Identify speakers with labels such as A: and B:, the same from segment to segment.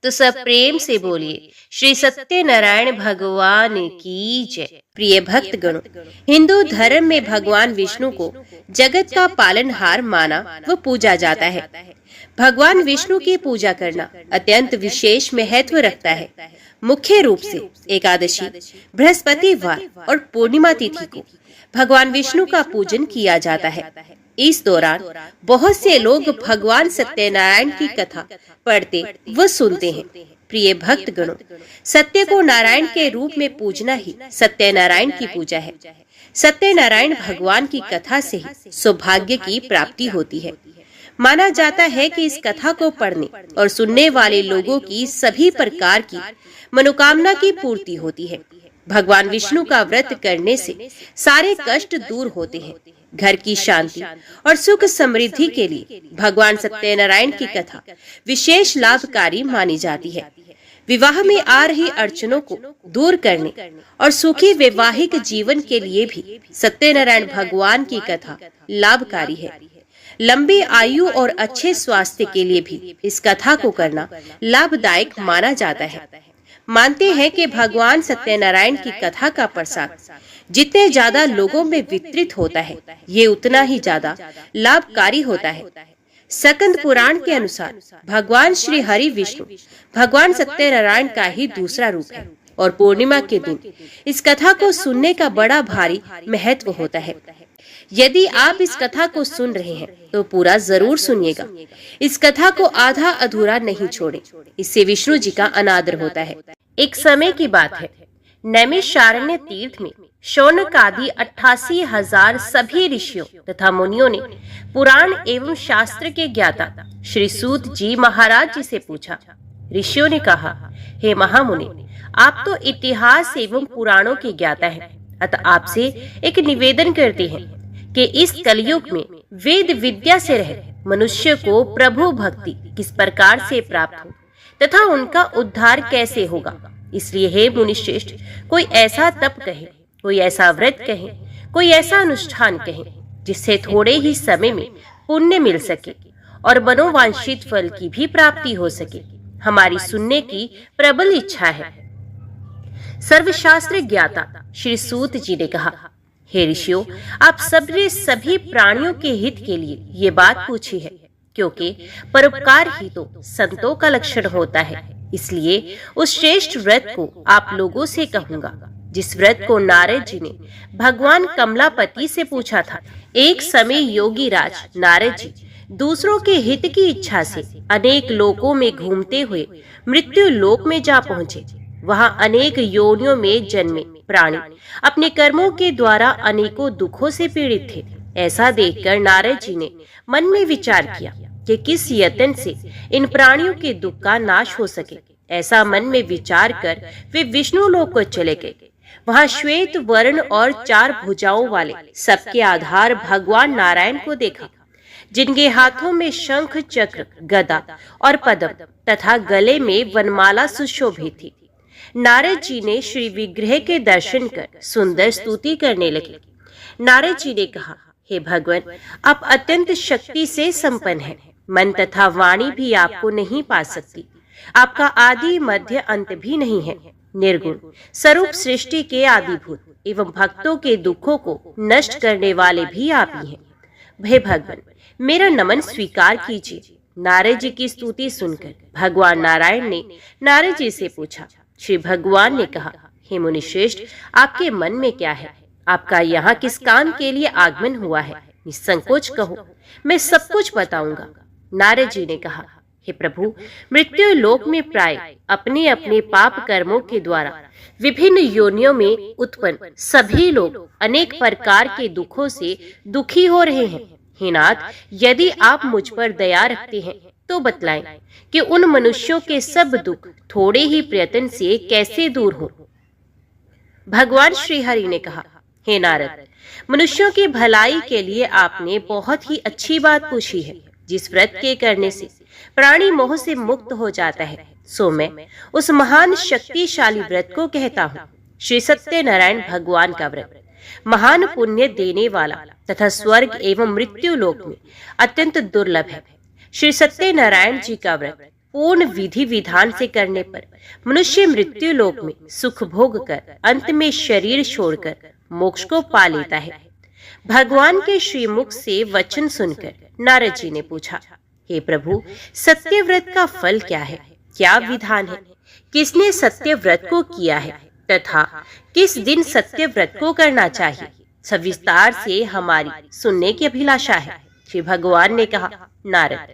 A: तो सब प्रेम से बोलिए श्री सत्यनारायण भगवान की जय। प्रिय भक्तगणों, हिंदू धर्म में भगवान विष्णु को जगत का पालनहार माना व पूजा जाता है। भगवान विष्णु की पूजा करना अत्यंत विशेष महत्व रखता है। मुख्य रूप से एकादशी, बृहस्पतिवार और पूर्णिमा तिथि को भगवान विष्णु का पूजन किया जाता है। इस दौरान बहुत से लोग भगवान सत्यनारायण की कथा पढ़ते व सुनते हैं। प्रिय भक्तगणों, सत्य को नारायण के रूप में पूजना ही सत्यनारायण की पूजा है। सत्यनारायण भगवान की कथा से ही सौभाग्य की प्राप्ति होती है। माना जाता है कि इस कथा को पढ़ने और सुनने वाले लोगों की सभी प्रकार की मनोकामना की पूर्ति होती है। भगवान विष्णु का व्रत करने से सारे कष्ट दूर होते हैं। घर की शांति और सुख समृद्धि के लिए भगवान सत्यनारायण की कथा विशेष लाभकारी मानी जाती है। विवाह में आ रही अड़चनों को दूर करने और सुखी वैवाहिक जीवन के लिए भी सत्यनारायण भगवान की कथा लाभकारी है। लंबी आयु और अच्छे स्वास्थ्य के लिए भी इस कथा को करना लाभदायक माना जाता है। मानते हैं कि भगवान सत्यनारायण की कथा का प्रसाद जितने ज्यादा लोगों में वितरित होता है, ये उतना ही ज्यादा लाभकारी होता है। स्कंद पुराण के अनुसार भगवान श्री हरि विष्णु भगवान सत्यनारायण का ही दूसरा रूप है और पूर्णिमा के दिन इस कथा को सुनने का बड़ा भारी महत्व होता है। यदि आप इस कथा को सुन रहे हैं तो पूरा जरूर सुनिएगा। इस कथा को आधा अधूरा नहीं छोड़ें, इससे विष्णु जी का अनादर होता है। एक समय की बात है, नैमिषारण्य तीर्थ में शौनक आदि 88,000 सभी ऋषियों तथा मुनियों ने पुराण एवं शास्त्र के ज्ञाता श्री सूत जी महाराज जी से पूछा। ऋषियों ने कहा, हे महामुनि, आप तो इतिहास एवं पुराणों के ज्ञाता हैं, अतः आपसे एक निवेदन करते हैं कि इस कलयुग में वेद विद्या से रहित मनुष्य को प्रभु भक्ति किस प्रकार से प्राप्त हो तथा उनका उद्धार कैसे होगा। इसलिए हे मुनिश्रेष्ठ, कोई ऐसा तप कहे, कोई ऐसा व्रत कहे, कोई ऐसा अनुष्ठान कहे जिससे थोड़े ही समय में पुण्य मिल सके और मनोवांछित फल की भी प्राप्ति हो सके। हमारी सुनने की प्रबल इच्छा है। सर्वशास्त्र ज्ञाता श्री सूत जी ने कहा, हे ऋषियों, आप सबने सभी प्राणियों के हित के लिए ये बात पूछी है, क्योंकि परोपकार ही तो संतों का लक्षण होता है। इसलिए उस श्रेष्ठ व्रत को आप लोगों से कहूंगा जिस व्रत को नारद जी ने भगवान कमलापति से पूछा था। एक समय योगी राज नारद जी दूसरों के हित की इच्छा से अनेक लोकों में घूमते हुए मृत्यु लोक में जा पहुंचे। वहां अनेक योनियों में जन्मे प्राणी अपने कर्मों के द्वारा अनेकों दुखों से पीड़ित थे। ऐसा देखकर नारद जी ने मन में विचार किया कि किस यत्न से इन प्राणियों के दुख का नाश हो सके। ऐसा मन में विचार कर वे विष्णु लोक को चले गए। वहां श्वेत वर्ण और 4 भुजाओं वाले सबके आधार भगवान नारायण को देखा, जिनके हाथों में शंख, चक्र, गदा और पद्म तथा गले में वनमाला सुशोभित थी। नारद जी ने श्री विग्रह के दर्शन कर सुंदर स्तुति करने लगे। नारद जी ने कहा, हे भगवान, आप अत्यंत शक्ति से संपन्न हैं। मन तथा वाणी भी आपको नहीं पा सकती। आपका आदि मध्य अंत भी नहीं है। निर्गुण स्वरूप सृष्टि के आदिभूत एवं भक्तों के दुखों को नष्ट करने वाले भी आप ही हैं। हे भगवान, मेरा नमन स्वीकार कीजिए। नारद जी की स्तुति सुनकर भगवान नारायण ने नारद जी से पूछा। श्री भगवान ने कहा, हे मुनिश्रेष्ठ, आपके मन में क्या है? आपका यहाँ किस काम के लिए आगमन हुआ है? निसंकोच कहो, मैं सब कुछ बताऊंगा। नारद जी ने कहा, हे प्रभु, मृत्यु लोक में प्राय अपने अपने पाप कर्मों के द्वारा विभिन्न योनियों में उत्पन्न सभी लोग अनेक प्रकार के दुखों से दुखी हो रहे हैं। हे नाथ, यदि आप मुझ पर दया रखते हैं तो बतलाएं कि उन मनुष्यों के सब दुख थोड़े ही प्रयत्न से कैसे दूर हो। भगवान श्री हरि ने कहा, हे नारद, मनुष्यों की भलाई के लिए आपने बहुत ही अच्छी बात पूछी है। जिस व्रत के करने से प्राणी मोह से मुक्त हो जाता है, सो मैं उस महान शक्तिशाली व्रत को कहता हूँ। श्री सत्यनारायण भगवान का व्रत महान पुण्य देने वाला तथा स्वर्ग एवं मृत्यु लोक में अत्यंत दुर्लभ है। श्री सत्यनारायण जी का व्रत पूर्ण विधि विधान से करने पर मनुष्य मृत्यु लोक में सुख भोग कर अंत में शरीर छोड़कर मोक्ष को पा लेता है। भगवान के श्रीमुख से वचन सुनकर नारद जी ने पूछा, हे प्रभु, सत्यव्रत का फल क्या है? क्या विधान है? किसने सत्यव्रत को किया है तथा किस दिन सत्यव्रत को करना चाहिए? सविस्तार से हमारी सुनने की अभिलाषा है। श्री भगवान ने कहा, नारद,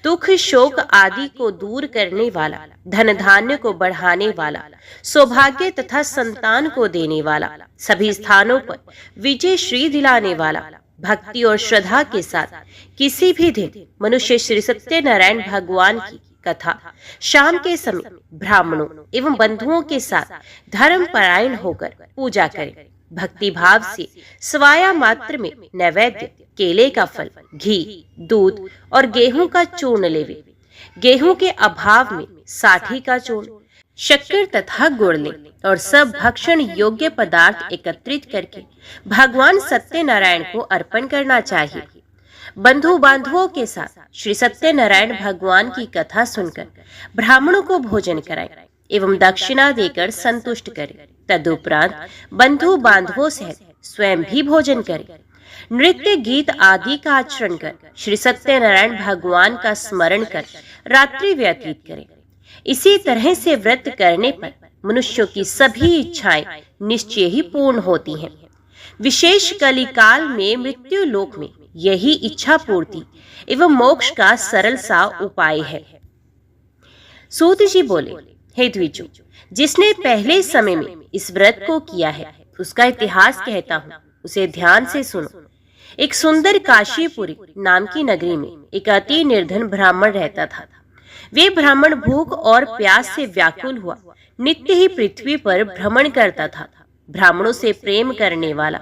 A: दुख शोक आदि को दूर करने वाला, धन धान्य को बढ़ाने वाला, सौभाग्य तथा संतान को देने वाला, सभी स्थानों पर विजय श्री दिलाने वाला, भक्ति और श्रद्धा के साथ किसी भी दिन मनुष्य श्री सत्यनारायण भगवान की कथा शाम के समय ब्राह्मणों एवं बंधुओं के साथ धर्म परायण होकर पूजा करे। भक्ति भाव से स्वाया मात्र में नैवेद्य, केले का फल, घी, दूध और गेहूं का चूर्ण लेवे। गेहूं के अभाव में साठी का चूर्ण, शक्कर तथा गुड़ ले और सब भक्षण योग्य पदार्थ एकत्रित करके भगवान सत्यनारायण को अर्पण करना चाहिए। बंधु बांधवों के साथ श्री सत्यनारायण भगवान की कथा सुनकर ब्राह्मणों को भोजन कराए एवं दक्षिणा देकर संतुष्ट करे। तदुपरांत बंधु बांधवों सहित स्वयं भी भोजन करे। नृत्य गीत आदि का आचरण कर श्री सत्यनारायण भगवान का स्मरण कर रात्रि व्यतीत करे। इसी तरह से व्रत करने पर मनुष्यों की सभी इच्छाएं निश्चय ही पूर्ण होती हैं। विशेष कलिकाल में मृत्यु लोक में यही इच्छा पूर्ति एवं मोक्ष का सरल सा उपाय है। सूत जी बोले, हे द्विजों, जिसने पहले समय में इस व्रत को किया है उसका इतिहास कहता हूँ, उसे ध्यान से सुनो। एक सुंदर काशीपुरी नाम की नगरी में एक अति निर्धन ब्राह्मण रहता था। वे ब्राह्मण भूख और प्यास से व्याकुल हुआ नित्य ही पृथ्वी पर भ्रमण करता था। ब्राह्मणों से प्रेम करने वाला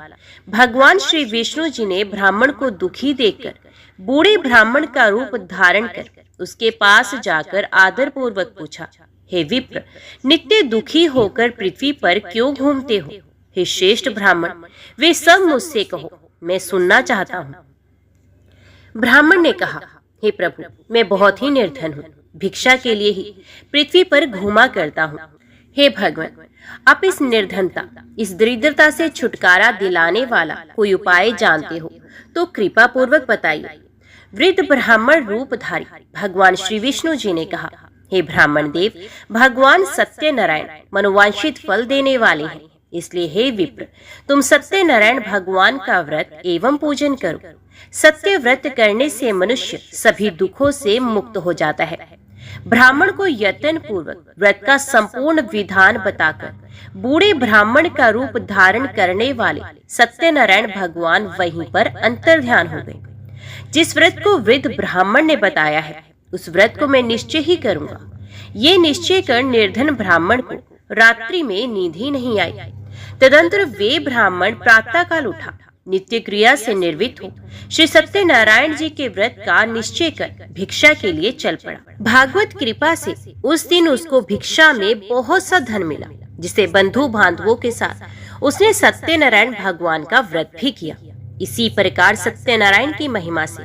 A: भगवान श्री विष्णु जी ने ब्राह्मण को दुखी देखकर बूढ़े ब्राह्मण का रूप धारण कर उसके पास जाकर आदर पूर्वक पूछा, हे विप्र, नित्य दुखी होकर पृथ्वी पर क्यों घूमते हो? हे श्रेष्ठ ब्राह्मण, वे सब मुझसे कहो, मैं सुनना चाहता हूँ। ब्राह्मण ने कहा, हे प्रभु, मैं बहुत ही निर्धन हूँ, भिक्षा के लिए ही पृथ्वी पर घूमा करता हूँ। हे भगवान, आप इस निर्धनता, इस दरिद्रता से छुटकारा दिलाने वाला कोई उपाय जानते हो तो कृपा पूर्वक बताइए। वृद्ध ब्राह्मण रूपधारी भगवान श्री विष्णु जी ने कहा, हे ब्राह्मण देव, भगवान सत्यनारायण मनोवांछित फल देने वाले हैं, इसलिए हे विप्र, तुम सत्यनारायण भगवान का व्रत एवं पूजन करो। सत्य व्रत करने से मनुष्य सभी दुखों से मुक्त हो जाता है। ब्राह्मण को यत्न पूर्वक व्रत का संपूर्ण विधान बताकर बूढ़े ब्राह्मण का रूप धारण करने वाले सत्यनारायण भगवान वहीं पर अंतर्ध्यान हो गए। जिस व्रत को वृद्ध ब्राह्मण ने बताया है उस व्रत को मैं निश्चय ही करूंगा। ये निश्चय कर निर्धन ब्राह्मण को रात्रि में नींद ही नहीं आई। तदंतर वे ब्राह्मण प्रातः काल उठा, नित्य क्रिया से निर्वित हो श्री सत्यनारायण जी के व्रत का निश्चय कर भिक्षा के लिए चल पड़ा। भागवत कृपा से उस दिन उसको भिक्षा में बहुत सा धन मिला, जिसे बंधु बांधवों के साथ उसने सत्यनारायण भगवान का व्रत भी किया। इसी प्रकार सत्यनारायण की महिमा से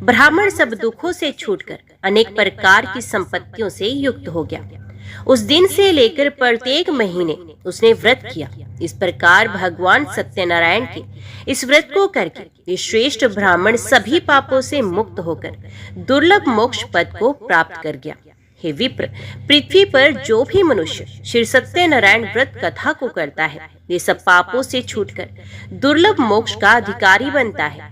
A: ब्राह्मण सब दुखों से छूटकर अनेक प्रकार की संपत्तियों से युक्त हो गया। उस दिन से लेकर प्रत्येक महीने उसने व्रत किया। इस प्रकार भगवान सत्यनारायण के इस व्रत को करके ये श्रेष्ठ ब्राह्मण सभी पापों से मुक्त होकर दुर्लभ मोक्ष पद को प्राप्त कर गया। हे विप्र, पृथ्वी पर जो भी मनुष्य श्री सत्यनारायण व्रत कथा को करता है ये सब पापों से छूटकर दुर्लभ मोक्ष का अधिकारी बनता है।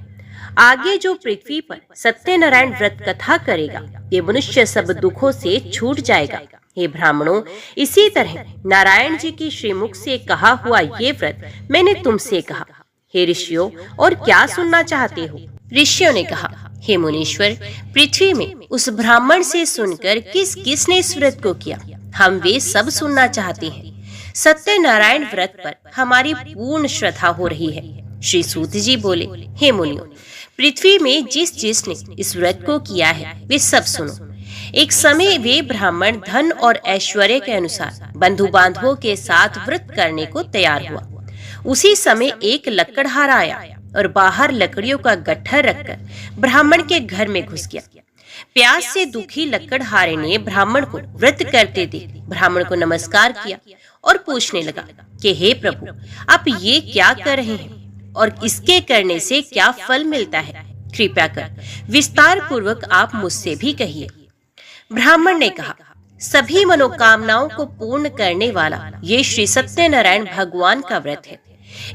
A: आगे जो पृथ्वी पर सत्यनारायण व्रत कथा करेगा ये मनुष्य सब दुखों से छूट जाएगा। हे ब्राह्मणों, इसी तरह नारायण जी की श्रीमुख से कहा हुआ ये व्रत मैंने तुमसे कहा। हे ऋषियों, और क्या सुनना चाहते हो? ऋषियों ने कहा, हे मुनीश्वर, पृथ्वी में उस ब्राह्मण से सुनकर किस किसने इस व्रत को किया, हम वे सब सुनना चाहते हैं। सत्यनारायण व्रत पर हमारी पूर्ण श्रद्धा हो रही है। श्री सूत जी बोले, हे मुनियों, पृथ्वी में जिस जिसने इस व्रत को किया है वे सब सुनो। एक समय वे ब्राह्मण धन और ऐश्वर्य के अनुसार बंधु बांधवों के साथ व्रत करने को तैयार हुआ। उसी समय एक लकड़हारा आया और बाहर लकड़ियों का गट्ठर रखकर ब्राह्मण के घर में घुस गया। प्यास से दुखी लकड़हारे ने ब्राह्मण को व्रत करते देख ब्राह्मण को नमस्कार किया और पूछने लगा कि हे प्रभु, आप ये क्या कर रहे हैं और इसके करने से क्या फल मिलता है? कृपया कर विस्तार पूर्वक आप मुझसे भी कहिए। ब्राह्मण ने कहा, सभी मनोकामनाओं को पूर्ण करने वाला ये श्री सत्यनारायण भगवान का व्रत है।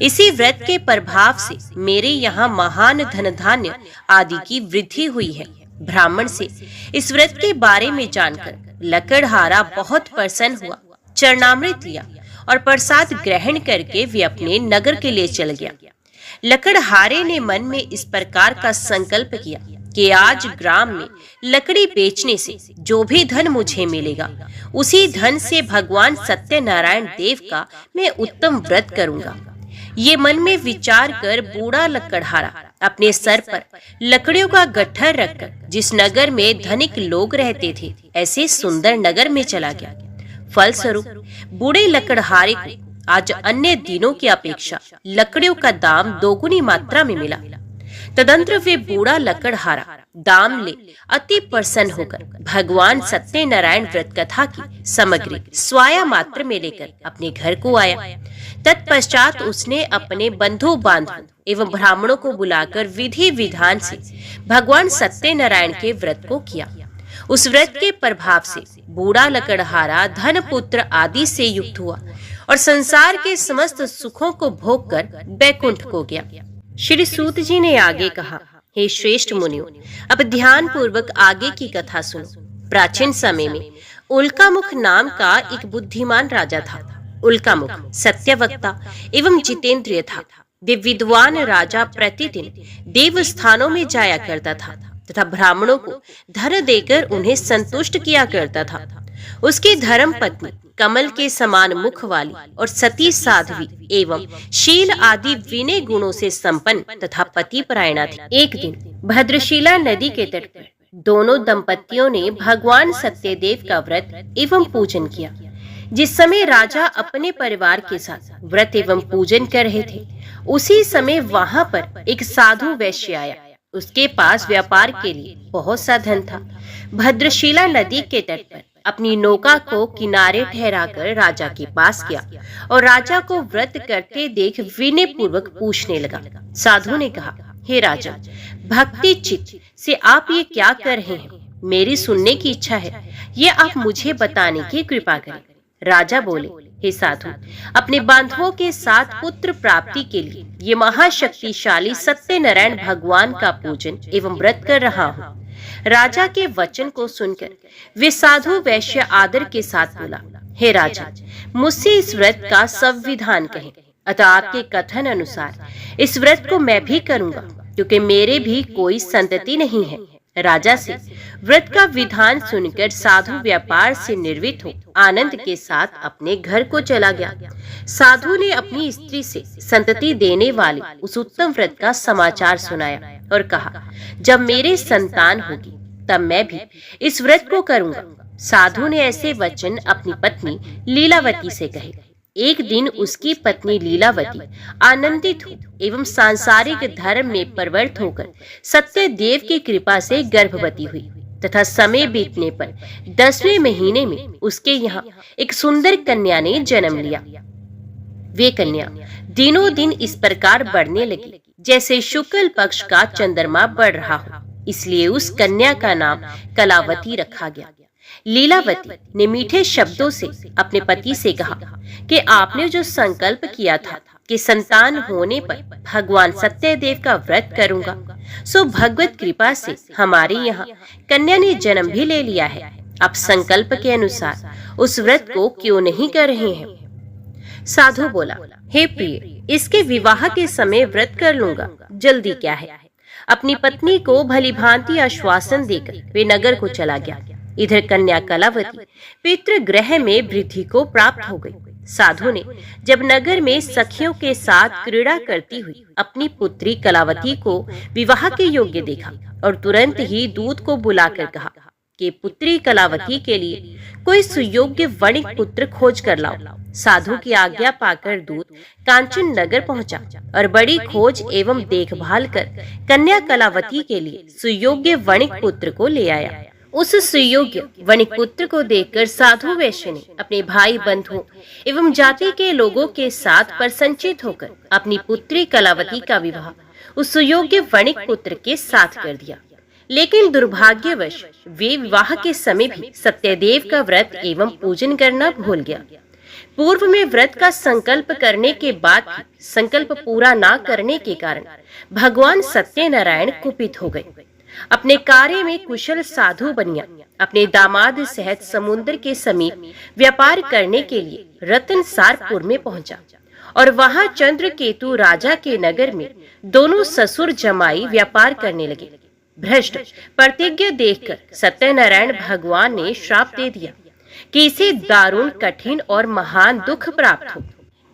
A: इसी व्रत के प्रभाव से मेरे यहाँ महान धन धान्य आदि की वृद्धि हुई है। ब्राह्मण से इस व्रत के बारे में जानकर लकड़हारा बहुत प्रसन्न हुआ, चरणामृत लिया और प्रसाद ग्रहण करके वे अपने नगर के लिए चल गया। लकड़हारे ने मन में इस प्रकार का संकल्प किया कि आज ग्राम में लकड़ी बेचने से जो भी धन मुझे मिलेगा, उसी धन से भगवान सत्यनारायण देव का मैं उत्तम व्रत करूंगा। ये मन में विचार कर बूढ़ा लकड़हारा अपने सर पर लकड़ियों का गट्ठर रखकर जिस नगर में धनिक लोग रहते थे, ऐसे सुंदर नगर में चला गया। फलस्वरूप बूढ़े लकड़हारे को आज अन्य दिनों की अपेक्षा लकड़ियों का दाम दोगुनी मात्रा में मिला। तदंतर वे बूढ़ा लकड़हारा दाम ले अति प्रसन्न होकर भगवान सत्यनारायण व्रत कथा की सामग्री स्वाया मात्र में लेकर अपने घर को आया। तत्पश्चात उसने अपने बंधु बांधवों एवं ब्राह्मणों को बुलाकर विधि विधान से भगवान सत्यनारायण के व्रत को किया। उस व्रत के प्रभाव से बूढ़ा लकड़हारा धन पुत्र आदि से युक्त हुआ और संसार के समस्त सुखों को भोग कर बैकुंठ को गया। श्री सूत जी ने आगे कहा, हे श्रेष्ठ मुनियों, अब ध्यान पूर्वक आगे की कथा सुनो। प्राचीन समय में उल्कामुख नाम का एक बुद्धिमान राजा था। उल्कामुख सत्यवक्ता एवं जितेंद्रिय था। वे विद्वान राजा प्रतिदिन देव स्थानों में जाया करता था तथा ब्राह्मणों को धन देकर उन्हें संतुष्ट किया करता था। उसकी धर्म पत्नी कमल के समान मुख वाली और सती साध्वी एवं शील आदि विनय गुणों से संपन्न तथा पतिपरायणा थी। एक दिन भद्रशिला नदी के तट पर दोनों दंपतियों ने भगवान सत्यदेव का व्रत एवं पूजन किया। जिस समय राजा अपने परिवार के साथ व्रत एवं पूजन कर रहे थे, उसी समय वहां पर एक साधु वैश्य आया। उसके पास व्यापार के लिए बहुत सा धन था। भद्रशिला नदी के तट पर अपनी नौका को किनारे ठहराकर राजा के पास गया और राजा को व्रत करते देख विनय पूर्वक पूछने लगा। साधु ने कहा, हे राजा, भक्ति चित्त से आप ये क्या कर रहे हैं? मेरी सुनने की इच्छा है, ये आप मुझे बताने की कृपा करें। राजा बोले, हे साधु, अपने बांधवों के साथ पुत्र प्राप्ति के लिए ये महाशक्तिशाली सत्यनारायण भगवान का पूजन एवं व्रत कर रहा हूँ। राजा के वचन को सुनकर वे साधु वैश्य आदर के साथ बोला, हे राजा, मुझसे इस व्रत का संविधान कहें। अतः आपके कथन अनुसार इस व्रत को मैं भी करूंगा, क्योंकि मेरे भी कोई संतति नहीं है। राजा से व्रत का विधान सुनकर साधु व्यापार से निर्वित हो आनंद के साथ अपने घर को चला गया। साधु ने अपनी स्त्री से संतति देने वाले उस उत्तम व्रत का समाचार सुनाया और कहा, जब मेरे संतान होगी तब मैं भी इस व्रत को करूंगा। साधु ने ऐसे वचन अपनी पत्नी लीलावती से कहे। एक दिन उसकी पत्नी लीलावती आनंदित हो एवं सांसारिक धर्म में प्रवृत्त होकर सत्यदेव की कृपा से गर्भवती हुई तथा समय बीतने पर 10वें महीने में उसके यहाँ एक सुंदर कन्या ने जन्म लिया। वे कन्या दिनों दिन इस प्रकार बढ़ने लगी जैसे शुक्ल पक्ष का चंद्रमा बढ़ रहा हो, इसलिए उस कन्या का नाम कलावती रखा गया। लीलावती ने मीठे शब्दों से अपने पति से कहा कि आपने जो संकल्प किया था कि संतान होने पर भगवान सत्यदेव का व्रत करूंगा, सो भगवत कृपा से हमारे यहाँ कन्या ने जन्म भी ले लिया है। आप संकल्प के अनुसार उस व्रत को क्यों नहीं कर रहे हैं? साधु बोला, हे प्रिय, इसके विवाह के समय व्रत कर लूंगा, जल्दी क्या है। अपनी पत्नी को भली भांति आश्वासन देकर वे नगर को चला गया। इधर कन्या कलावती पितृगृह में वृद्धि को प्राप्त हो गई। साधु ने जब नगर में सखियों के साथ क्रीड़ा करती हुई अपनी पुत्री कलावती को विवाह के योग्य देखा और तुरंत ही दूत को बुलाकर कहा कि पुत्री कलावती के लिए कोई सुयोग्य वणिक पुत्र खोज कर लाओ। साधु की आज्ञा पाकर दूत कांचन नगर पहुंचा और बड़ी खोज एवं देखभाल कर कन्या कलावती के लिए सुयोग्य वणिक पुत्र को ले आया। उस सुयोग्य वणिक पुत्र को देखकर साधु वैश्य ने अपने भाई बंधुओं एवं जाति के लोगों के साथ प्रसन्नचित होकर अपनी पुत्री कलावती का विवाह उस सुयोग्य वणिक पुत्र के साथ कर दिया। लेकिन दुर्भाग्यवश वे विवाह के समय भी सत्यदेव का व्रत एवं पूजन करना भूल गया। पूर्व में व्रत का संकल्प करने के बाद भी संकल्प पूरा न करने के कारण भगवान सत्यनारायण कुपित हो गए। अपने कार्य में कुशल साधु बनिया अपने दामाद सहित समुद्र के समीप व्यापार करने के लिए रतनसारपुर में पहुंचा और वहां चंद्रकेतु राजा के नगर में दोनों ससुर जमाई व्यापार करने लगे। भ्रष्ट प्रतिज्ञा देखकर सत्यनारायण भगवान ने श्राप दे दिया कि इसे दारुण कठिन और महान दुख प्राप्त हो।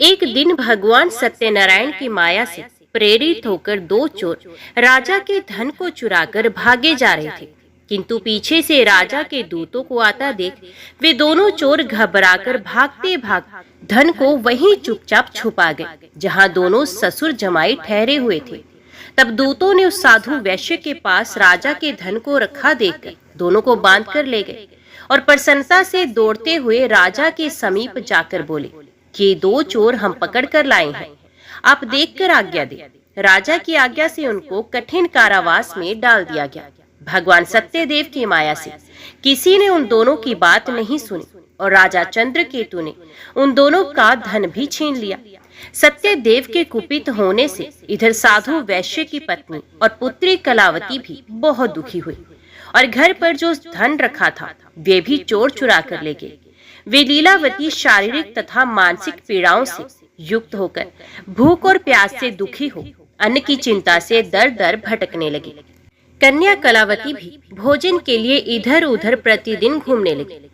A: एक दिन भगवान सत्यनारायण की माया से प्रेरित होकर दो चोर राजा के धन को चुराकर भागे जा रहे थे, किंतु पीछे से राजा के दूतों को आता देख वे दोनों चोर घबराकर भागते धन को वहीं चुपचाप छुपा गए जहां दोनों ससुर जमाई ठहरे हुए थे। तब दूतों ने उस साधु वैश्य के पास राजा के धन को रखा देखकर दोनों को बांध कर ले गए और प्रसन्नता से दौड़ते हुए राजा के समीप जाकर बोले कि दो चोर हम पकड़ कर लाए हैं, आप देखकर आज्ञा दे। राजा की आज्ञा से उनको कठिन कारावास में डाल दिया गया। भगवान सत्यदेव की माया से किसी ने उन दोनों की बात नहीं सुनी और राजा चंद्रकेतु ने उन दोनों का धन भी छीन लिया। सत्यदेव के कुपित होने से इधर साधु वैश्य की पत्नी और पुत्री कलावती भी बहुत दुखी हुई और घर पर जो धन रखा था वे भी चोर चुरा कर ले गए। वे लीलावती शारीरिक तथा मानसिक पीड़ाओं से युक्त होकर भूख और प्यास से दुखी हो अन्न की चिंता से दर दर भटकने लगी। कन्या कलावती भी भोजन के लिए इधर उधर प्रतिदिन घूमने लगी।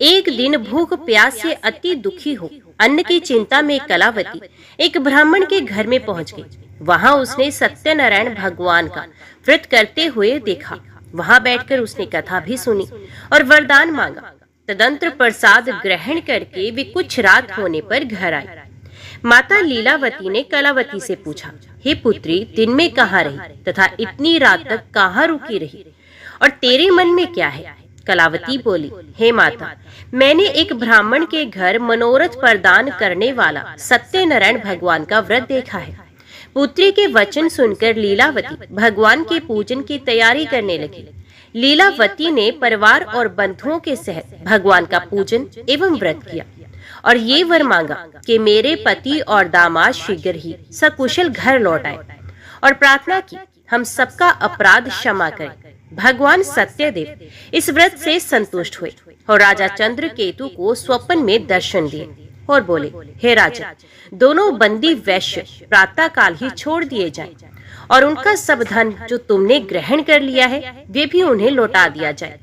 A: एक दिन भूख प्यास से अति दुखी हो अन्न की चिंता में कलावती एक ब्राह्मण के घर में पहुंच गई। वहां उसने सत्यनारायण भगवान का व्रत करते हुए देखा। वहां बैठकर उसने कथा भी सुनी और वरदान मांगा। तदंतर प्रसाद ग्रहण करके वे कुछ रात होने पर घर आई। माता लीलावती ने कलावती से पूछा, हे पुत्री, दिन में कहाँ रही तथा इतनी रात तक कहाँ रुकी रही और तेरे मन में क्या है? कलावती बोली, हे माता, मैंने एक ब्राह्मण के घर मनोरथ प्रदान करने वाला सत्यनारायण भगवान का व्रत देखा है। पुत्री के वचन सुनकर लीलावती भगवान के पूजन की तैयारी करने लगी। लीलावती ने परिवार और बंधुओं के सहित भगवान का पूजन एवं व्रत किया और ये वर मांगा कि मेरे पति और दामाद शीघ्र ही सकुशल घर लौट आए और प्रार्थना की हम सबका अपराध क्षमा करें। भगवान सत्यदेव इस व्रत से संतुष्ट हुए और राजा चंद्रकेतु को स्वप्न में दर्शन दिए और बोले, हे राजा, दोनों बंदी वैश्य प्रातः काल ही छोड़ दिए जाएं और उनका सब धन जो तुमने ग्रहण कर लिया है वे भी उन्हें लौटा दिया जाए,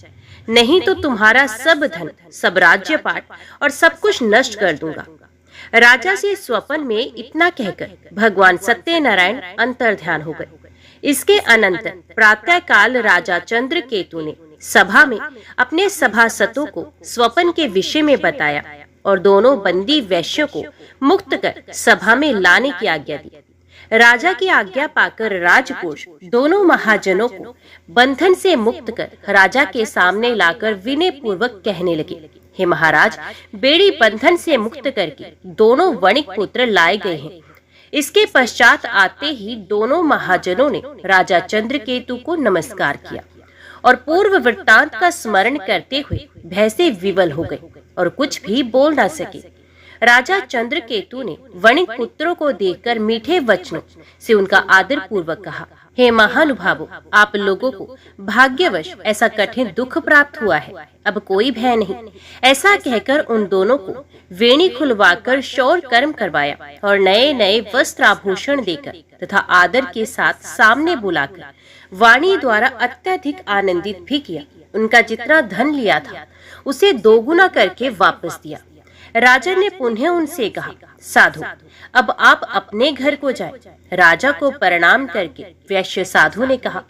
A: नहीं तो तुम्हारा सब धन, सब राज्यपाट और सब कुछ नष्ट कर दूंगा। राजा से स्वप्न में इतना कहकर भगवान सत्यनारायण अंतर्ध्यान हो गए। इसके अनंतर प्रातः काल राजा चंद्रकेतु ने सभा में अपने सभासदों को स्वप्न के विषय में बताया और दोनों बंदी वैश्यों को मुक्त कर सभा में लाने की आज्ञा दी। राजा की आज्ञा पाकर राजकोष दोनों महाजनों को बंधन से मुक्त कर राजा के सामने लाकर विनय पूर्वक कहने लगे, हे महाराज, बेड़ी बंधन से मुक्त करके दोनों वणिक पुत्र लाए गए हैं। इसके पश्चात आते ही दोनों महाजनों ने राजा चंद्रकेतु को नमस्कार किया और पूर्व वृत्तांत का स्मरण करते हुए भय से विवल हो गए और कुछ भी बोल न सके। राजा चंद्रकेतु ने वणिक पुत्रों को देखकर मीठे वचनों से उनका आदर पूर्वक कहा, हे महानुभावों, आप लोगों को भाग्यवश ऐसा कठिन दुख प्राप्त हुआ है, अब कोई भय नहीं। ऐसा कहकर उन दोनों को वेणी खुलवाकर शौर कर्म करवाया और नए नए वस्त्र आभूषण देकर तथा आदर के साथ सामने बुलाकर वाणी द्वारा अत्यधिक आनंदित भी किया। उनका जितना धन लिया था उसे दोगुना करके वापस दिया। राजा ने पुनः उनसे कहा, साधु, अब आप अपने घर को जाएं। राजा को प्रणाम करके वैश्य साधु ने कहा,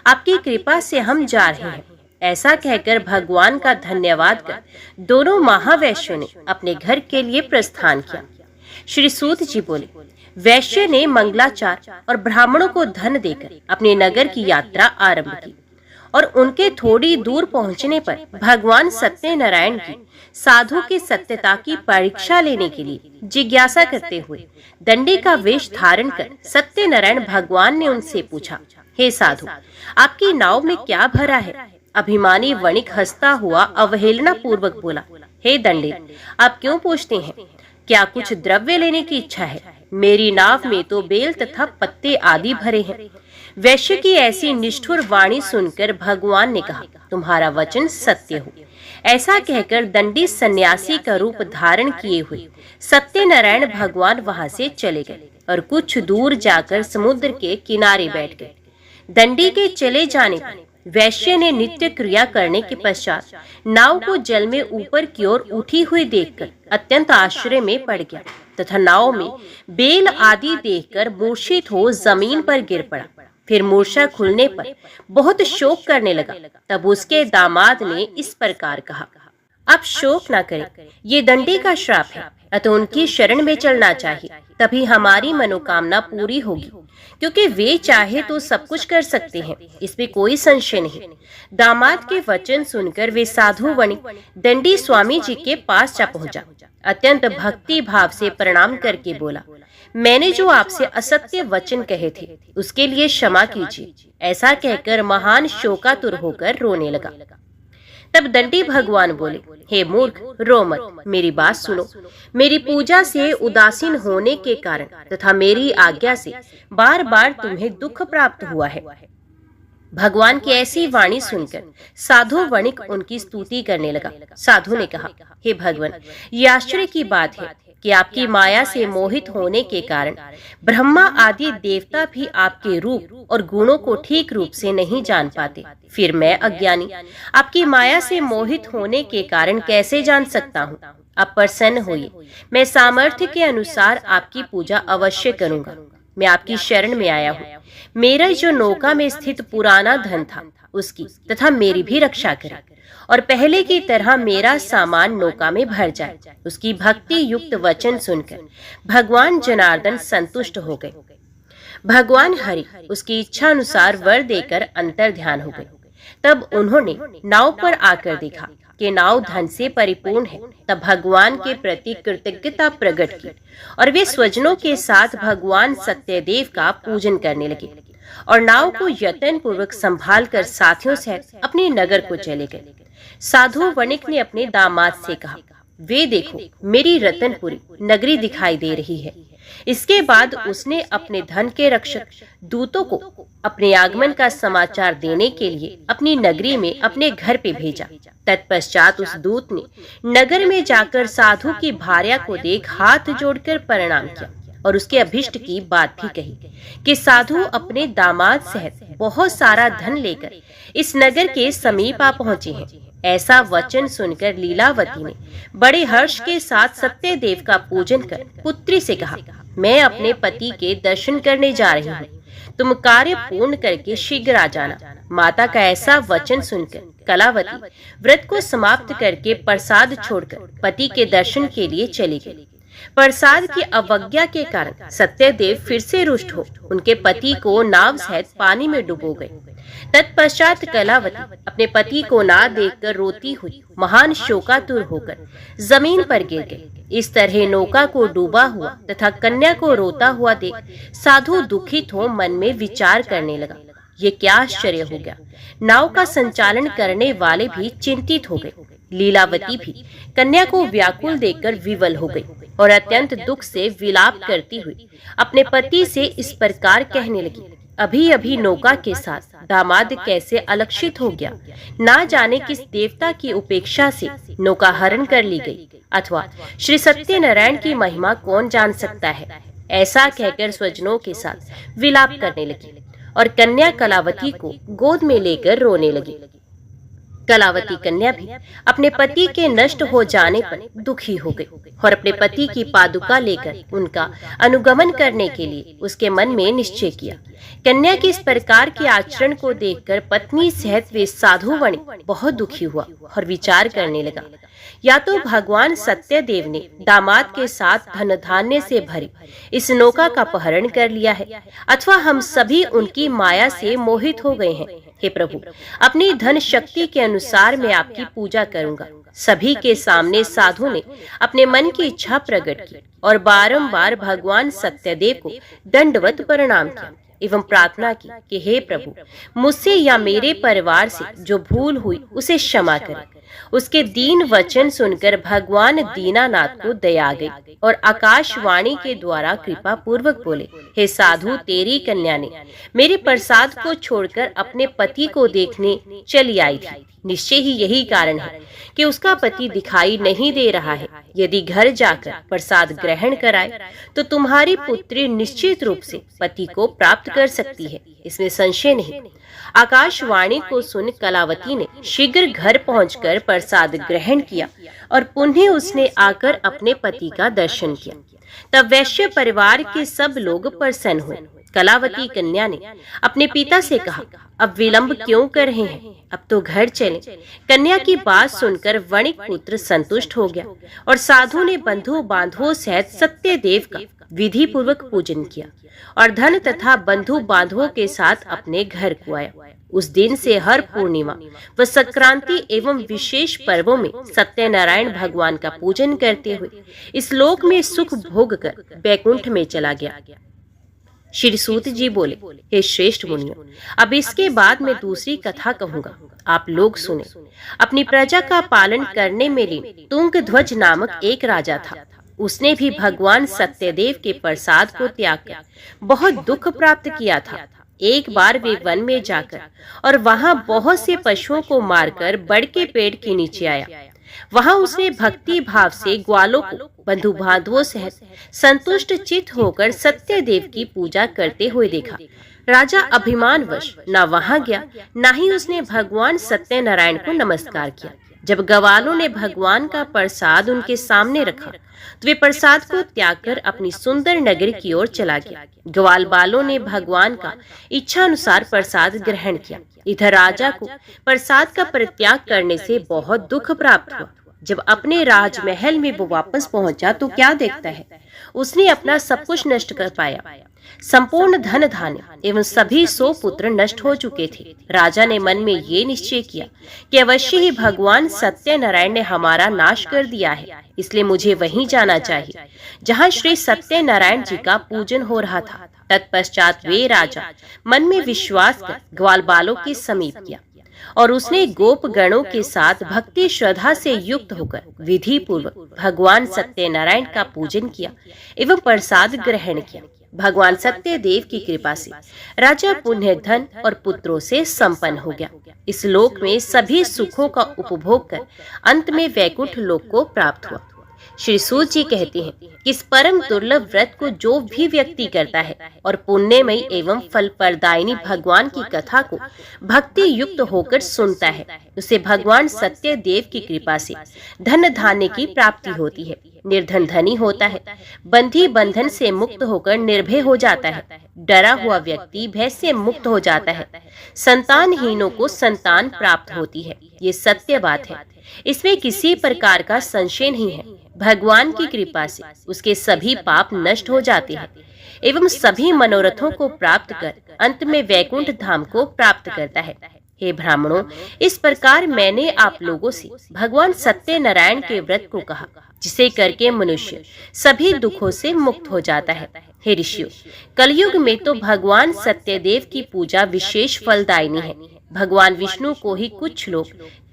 A: आपकी कृपा से हम जा रहे हैं। ऐसा कहकर भगवान का धन्यवाद कर दोनों महावैश्यों ने अपने घर के लिए प्रस्थान किया। श्री सूत जी बोले, वैश्य ने मंगलाचार और ब्राह्मणों को धन देकर अपने नगर की यात्रा आरंभ की और उनके थोड़ी दूर पहुंचने पर भगवान सत्यनारायण की साधु की सत्यता की परीक्षा लेने के लिए जिज्ञासा करते हुए दंडी का वेश धारण कर सत्यनारायण भगवान ने उनसे पूछा, हे साधु, आपकी नाव में क्या भरा है? अभिमानी वणिक हंसता हुआ अवहेलना पूर्वक बोला, हे दंडे, आप क्यों पूछते हैं? क्या कुछ द्रव्य लेने की इच्छा है? मेरी नाव में तो बेल तथा पत्ते आदि भरे हैं। वैश्य की ऐसी निष्ठुर वाणी सुनकर भगवान ने कहा, तुम्हारा वचन सत्य हो। ऐसा कहकर दंडी सन्यासी का रूप धारण किए हुए सत्यनारायण भगवान वहां से चले गए और कुछ दूर जाकर समुद्र के किनारे बैठ गए। दंडी के चले जाने पर वैश्य ने नित्य क्रिया करने के पश्चात नाव को जल में ऊपर की ओर उठी हुई देखकर अत्यंत आश्चर्य में पड़ गया तथा नाव में बेल आदि देखकर मूर्छित हो जमीन पर गिर पड़ा। फिर मूर्छा खुलने पर बहुत शोक करने लगा। तब उसके दामाद ने इस प्रकार कहा, अब शोक ना करें, ये दंडी का श्राप है, अतः उनकी शरण में चलना चाहिए, तभी हमारी मनोकामना पूरी होगी, क्योंकि वे चाहे तो सब कुछ कर सकते हैं, इसमें कोई संशय नहीं। दामाद के वचन सुनकर वे साधु वणिक दंडी स्वामी जी के पास जा पहुंचा। अत्यंत भक्ति भाव से प्रणाम करके बोला, मैंने जो आपसे असत्य वचन कहे थे उसके लिए क्षमा कीजिए। ऐसा कहकर महान शोकातुर होकर रोने लगा। तब दंडी भगवान बोले, हे मूर्ख, रो मत, मेरी बात सुनो। मेरी पूजा से उदासीन होने के कारण तथा मेरी आज्ञा से बार बार तुम्हें दुख प्राप्त हुआ है। भगवान की ऐसी वाणी सुनकर साधु वणिक उनकी स्तुति करने लगा। साधु ने कहा, हे भगवान, ये आश्चर्य की बात है कि आपकी माया से मोहित होने के कारण ब्रह्मा आदि देवता भी आपके रूप और गुणों को ठीक रूप से नहीं जान पाते। फिर मैं अज्ञानी आपकी माया से मोहित होने के कारण कैसे जान सकता हूँ? आप प्रसन्न होइए, मैं सामर्थ्य के अनुसार आपकी पूजा अवश्य करूंगा। मैं आपकी शरण में आया हूँ। मेरा जो नौका में स्थित पुराना धन था उसकी तथा मेरी भी रक्षा करें और पहले की तरह मेरा सामान नौका में भर जाए। उसकी भक्ति युक्त वचन सुनकर भगवान जनार्दन संतुष्ट हो गए। भगवान हरि उसकी इच्छा अनुसार वर देकर अंतर ध्यान हो गए। तब उन्होंने नाव पर आकर देखा कि नाव धन से परिपूर्ण है। तब भगवान के प्रति कृतज्ञता प्रकट की और वे स्वजनों के साथ भगवान सत्यदेव का पूजन करने लगे और नाव को यत्न पूर्वक संभाल कर साथियों सहित अपने नगर को चले गए। साधु वणिक ने अपने दामाद से कहा, वे देखो, मेरी रतनपुरी नगरी दिखाई दे रही है। इसके बाद उसने अपने धन के रक्षक दूतों को अपने आगमन का समाचार देने के लिए अपनी नगरी में अपने घर पे भेजा। तत्पश्चात उस दूत ने नगर में जाकर साधु की भार्या को देख हाथ जोड़कर प्रणाम किया और उसके अभिष्ट की बात भी कही कि साधु अपने दामाद सहित बहुत सारा धन लेकर इस नगर के समीप आ पहुंचे हैं। ऐसा वचन सुनकर लीलावती ने बड़े हर्ष के साथ सत्यदेव का पूजन कर पुत्री से कहा, मैं अपने पति के दर्शन करने जा रही हूँ, तुम कार्य पूर्ण करके शीघ्र आ जाना। माता का ऐसा वचन सुनकर कलावती व्रत को समाप्त करके प्रसाद छोड़कर पति के दर्शन के लिए चली गई। प्रसाद की अवज्ञा के कारण सत्यदेव फिर से रुष्ट हो उनके पति को नाव सहित पानी में डुबो गए। तत्पश्चात कलावती अपने पति को ना देखकर रोती हुई महान शोकातुर होकर जमीन पर गिर गई। इस तरह नौका को डूबा हुआ तथा कन्या को रोता हुआ देख साधु दुखित हो मन में विचार करने लगा, ये क्या आश्चर्य हो गया। नाव का संचालन करने वाले भी चिंतित हो गए। लीलावती भी कन्या को व्याकुल देखकर विवल हो गई और अत्यंत दुख से विलाप करती हुई अपने पति से इस प्रकार कहने लगी, अभी अभी नौका के साथ दामाद कैसे अलक्षित हो गया। ना जाने किस देवता की उपेक्षा से नौका हरण कर ली गई, अथवा श्री सत्यनारायण की महिमा कौन जान सकता है। ऐसा कहकर स्वजनों के साथ विलाप करने लगी और कन्या कलावती को गोद में लेकर रोने लगी। कलावती कन्या भी अपने पति के नष्ट हो जाने पर दुखी हो गई और अपने पति की पादुका लेकर उनका अनुगमन करने के लिए उसके मन में निश्चय किया। कन्या के इस प्रकार के आचरण को देखकर पत्नी सहित वे साधु वणिक बहुत दुखी हुआ और विचार करने लगा, या तो भगवान सत्यदेव ने दामाद के साथ धन धान्य से भरी इस नौका का अपहरण कर लिया है, अथवा हम सभी उनकी माया से मोहित हो गए हैं। हे प्रभु, अपनी धन शक्ति के अनुसार मैं आपकी पूजा करूंगा। सभी के सामने साधु ने अपने मन की इच्छा प्रकट की और बारंबार भगवान सत्यदेव को दंडवत प्रणाम किया एवं प्रार्थना की कि हे प्रभु, मुझसे या मेरे परिवार से जो भूल हुई उसे क्षमा करें। उसके दीन वचन सुनकर भगवान दीनानाथ को दया आ गई और आकाशवाणी के द्वारा कृपा पूर्वक बोले, हे साधु, तेरी कन्या ने मेरे प्रसाद को छोड़कर अपने पति को देखने चली आई थी। निश्चय ही यही कारण है कि उसका पति दिखाई नहीं दे रहा है। यदि घर जाकर प्रसाद ग्रहण कराए तो तुम्हारी पुत्री निश्चित रूप से पति को प्राप्त कर सकती है, इसमें संशय नहीं। आकाशवाणी को सुन कलावती ने शीघ्र घर पहुंचकर प्रसाद ग्रहण किया और पुनः उसने आकर अपने पति का दर्शन किया। तब वैश्य परिवार के सब लोग प्रसन्न हुए। कलावती कन्या ने अपने पिता से कहा, अब विलंब क्यों कर रहे हैं, अब तो घर चलें। कन्या की बात सुनकर वणिक पुत्र संतुष्ट हो गया और साधु ने बंधु बांधवों सहित सत्यदेव का विधि पूर्वक पूजन किया और धन तथा बंधु बांधवों के साथ अपने घर को आया। उस दिन से हर पूर्णिमा व संक्रांति एवं विशेष पर्वों में सत्यनारायण भगवान का पूजन करते हुए इस लोक में सुख भोग कर बैकुंठ में चला गया। श्री सूत जी बोले, हे श्रेष्ठ मुनियों, अब इसके बाद मैं दूसरी कथा कहूंगा, आप लोग सुने। अपनी प्रजा का पालन करने में लीन तुंगध्वज नामक एक राजा था। उसने भी भगवान सत्यदेव के प्रसाद को त्याग कर बहुत दुख प्राप्त किया था। एक बार वे वन में जाकर और वहां बहुत से पशुओं को मारकर बड़ के पेड़ के नीचे आया। वहां उसने भक्ति भाव से ग्वालों को बंधु बांधवों सहित संतुष्ट चित्त होकर सत्यदेव की पूजा करते हुए देखा। राजा अभिमानवश न वहां गया, न ही उसने भगवान सत्यनारायण को नमस्कार किया। जब ग्वालों ने भगवान का प्रसाद उनके सामने रखा तो वे प्रसाद को त्याग कर अपनी सुंदर नगरी की ओर चला गया। ग्वाल बालों ने भगवान का इच्छा अनुसार प्रसाद ग्रहण किया। इधर राजा को प्रसाद का परित्याग करने से बहुत दुख प्राप्त हुआ। जब अपने राजमहल में वो वापस पहुंचा तो क्या देखता है, उसने अपना सब कुछ नष्ट कर पाया। संपूर्ण धन धान्य एवं सभी 100 पुत्र नष्ट हो चुके थे। राजा ने मन में ये निश्चय किया कि अवश्य ही भगवान सत्यनारायण ने हमारा नाश कर दिया है, इसलिए मुझे वहीं जाना चाहिए जहां श्री सत्यनारायण जी का पूजन हो रहा था। तत्पश्चात वे राजा मन में विश्वास कर ग्वाल बालों के समीप किया और उसने गोप गणों के साथ भक्ति श्रद्धा से युक्त होकर विधि पूर्वक भगवान सत्यनारायण का पूजन किया एवं प्रसाद ग्रहण किया। भगवान सत्यदेव की कृपा से राजा पुण्य धन और पुत्रों से संपन्न हो गया। इस लोक में सभी सुखों का उपभोग कर अंत में वैकुंठ लोक को प्राप्त हुआ। श्री सूत जी कहते हैं कि इस परम दुर्लभ व्रत को जो भी व्यक्ति करता है और पुण्यमयी एवं फल प्रदायिनी भगवान की कथा को भक्ति युक्त होकर सुनता है, उसे भगवान सत्य देव की कृपा से धन धान्य की प्राप्ति होती है। निर्धन धनी होता है, बंधी बंधन से मुक्त होकर निर्भय हो जाता है, डरा हुआ व्यक्ति भय से मुक्त हो जाता है, संतानहीनों को संतान प्राप्त होती है। ये सत्य बात है, इसमें किसी प्रकार का संशय नहीं है। भगवान की कृपा से उसके सभी पाप नष्ट हो जाते हैं एवं सभी मनोरथों को प्राप्त कर अंत में वैकुंठ धाम को प्राप्त करता है। हे ब्राह्मणों, इस प्रकार मैंने आप लोगों से भगवान सत्यनारायण के व्रत को कहा, जिसे करके मनुष्य सभी दुखों से मुक्त हो जाता है। हे ऋषियों, कलयुग में तो भगवान सत्यदेव की पूजा विशेष फलदायिनी है। भगवान विष्णु को ही कुछ लोग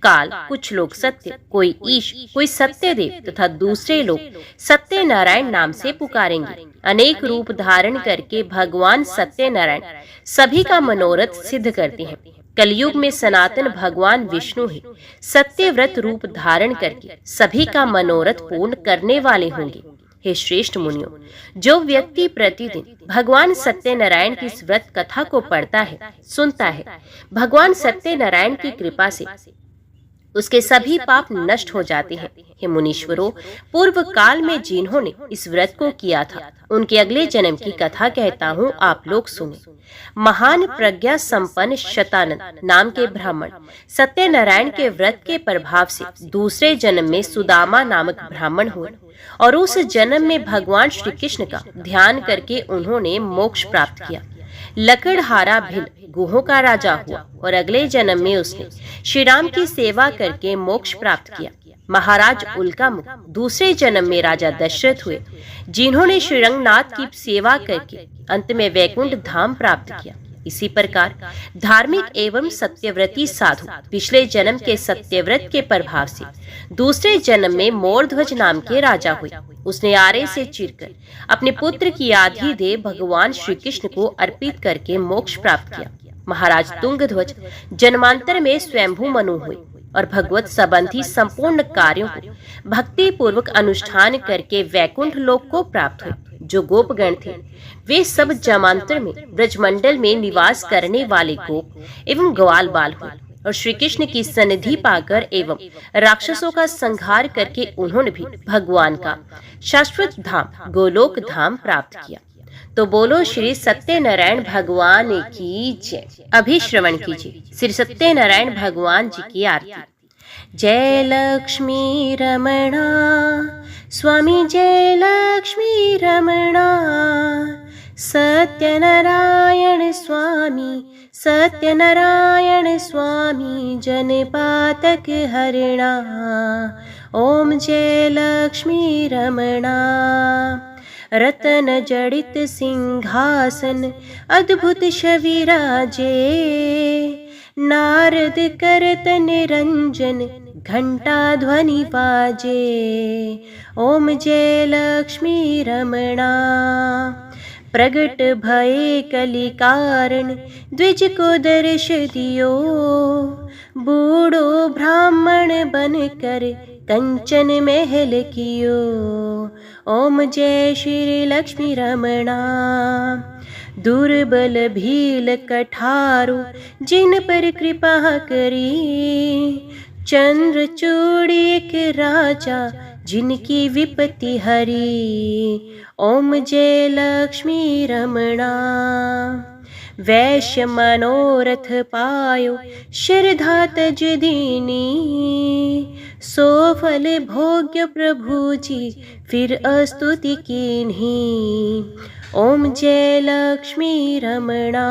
A: काल, कुछ लोग सत्य, कोई ईश, कोई सत्यदेव तथा दूसरे लोग सत्यनारायण नाम से पुकारेंगे। अनेक रूप धारण करके भगवान सत्यनारायण सभी का मनोरथ सिद्ध करते हैं। कलयुग में सनातन भगवान विष्णु ही सत्यव्रत रूप धारण करके सभी का मनोरथ पूर्ण करने वाले होंगे। हे श्रेष्ठ मुनियों, जो व्यक्ति प्रतिदिन भगवान सत्यनारायण की इस व्रत कथा को पढ़ता है, सुनता है, भगवान सत्यनारायण की कृपा से उसके सभी पाप नष्ट हो जाते हैं। हे मुनीश्वरों, पूर्व काल में जिन्होंने इस व्रत को किया था, उनके अगले जन्म की कथा कहता हूँ, आप लोग सुने। महान प्रज्ञा संपन्न शतानंद नाम के ब्राह्मण सत्यनारायण के व्रत के प्रभाव से दूसरे जन्म में सुदामा नामक ब्राह्मण हुए और उस जन्म में भगवान श्री कृष्ण का ध्यान करके उन्होंने मोक्ष प्राप्त किया। लकड़हारा भिल गुहों का राजा हुआ और अगले जन्म में उसने श्री राम की सेवा करके मोक्ष प्राप्त किया। महाराज उल्कामुख दूसरे जन्म में राजा दशरथ हुए, जिन्होंने श्री रंगनाथ की सेवा करके अंत में वैकुंठ धाम प्राप्त किया। इसी प्रकार धार्मिक एवं सत्यव्रती साधु पिछले जन्म के सत्यव्रत के प्रभाव से दूसरे जन्म में मोरध्वज नाम के राजा हुए। उसने आरे से चीरकर अपने पुत्र की आधी देह भगवान श्री कृष्ण को अर्पित करके मोक्ष प्राप्त किया। महाराज तुंगध्वज जन्मांतर में स्वयंभू मनु हुए और भगवत संबंधी संपूर्ण कार्यों को भक्ति पूर्वक अनुष्ठान करके वैकुंठ लोक को प्राप्त हुए। जो गोपगण थे वे सब जमांतर में ब्रजमंडल में निवास करने वाले गोप एवं ग्वाल बाल हुए और श्री कृष्ण की सन्निधि पाकर एवं राक्षसों का संहार करके उन्होंने भी भगवान का शाश्वत धाम गोलोक धाम प्राप्त किया। तो बोलो श्री सत्यनारायण भगवान की जय। अभी श्रवण कीजिए श्री सत्यनारायण भगवान जी की आरती। जय लक्ष्मी रमणा स्वामी, जय लक्ष्मी रमणा। सत्यनारायण स्वामी, सत्यनारायण स्वामी, जनपातक हरणा। ओम जय लक्ष्मी रमणा। रतन जड़ित सिंहासन अद्भुत शविराजे, नारद करत निरंजन घंटा ध्वनि बाजे। ओम जय लक्ष्मी रमणा। प्रगट भये कलि कारण द्विज को दर्श दियो, बूढ़ो ब्राह्मण बनकर कंचन महल कियो। ओम जय श्री लक्ष्मी रमणा। दुर्बल भील कठारो जिन पर कृपा करी, चंद्रचूड़ एक राजा जिनकी विपत्ति हरी। ओम जय लक्ष्मी रमणा। वैश्य मनोरथ पायो श्रद्धा तज दीनी, सो फल भोग्य प्रभु जी फिर अस्तुति कीन्ही। ओम जय लक्ष्मी रमणा।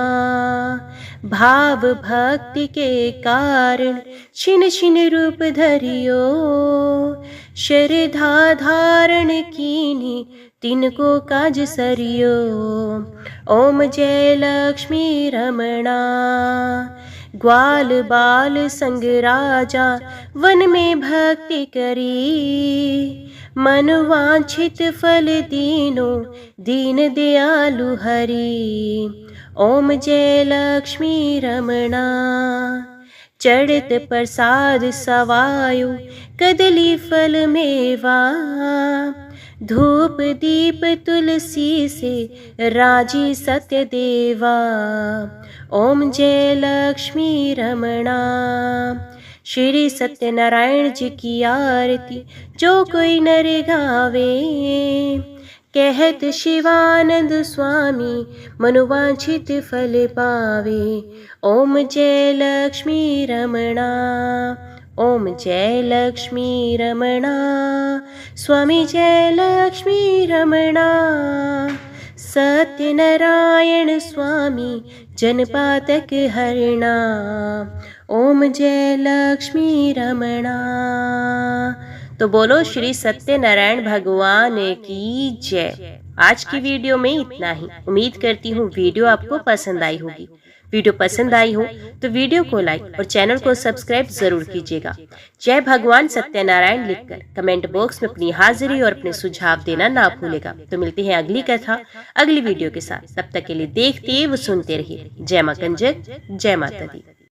A: भाव भक्ति के कारण छिन छिन रूप धरियो, श्रद्धा धारण कीन्ही तिनको काज सरियो। ओम जय लक्ष्मी रमणा। ग्वाल बाल संग राजा वन में भक्ति करी, मन वांछित फल दीनो दीन दयालु हरि। ओम जय लक्ष्मी रमणा। चढ़त प्रसाद सवायो कदली फल मेवा, धूप दीप तुलसी से राजी सत्य देवा। ओम जय लक्ष्मी रमणा। श्री सत्यनारायण जी की आरती जो कोई नर गावे, कहत शिवानंद स्वामी मनोवांछित फल पावे। ओम जय लक्ष्मी रमणा। ओम जय लक्ष्मी रमणा। स्वामी जय लक्ष्मी रमणा। सत्यनारायण स्वामी जनपातक हरणा। ओम जय लक्ष्मी रमणा। तो बोलो श्री सत्यनारायण भगवान की जय। आज की वीडियो में इतना ही। उम्मीद करती हूँ वीडियो आपको पसंद आई होगी। वीडियो पसंद आई हो तो वीडियो को लाइक और चैनल को सब्सक्राइब जरूर कीजिएगा। जय भगवान सत्यनारायण लिखकर कमेंट बॉक्स में अपनी हाजिरी और अपने सुझाव देना ना भूलेगा। तो मिलते हैं अगली कथा अगली वीडियो के साथ। तब तक के लिए देखते व सुनते रहिए। जय मां कंजक, जय माता दी।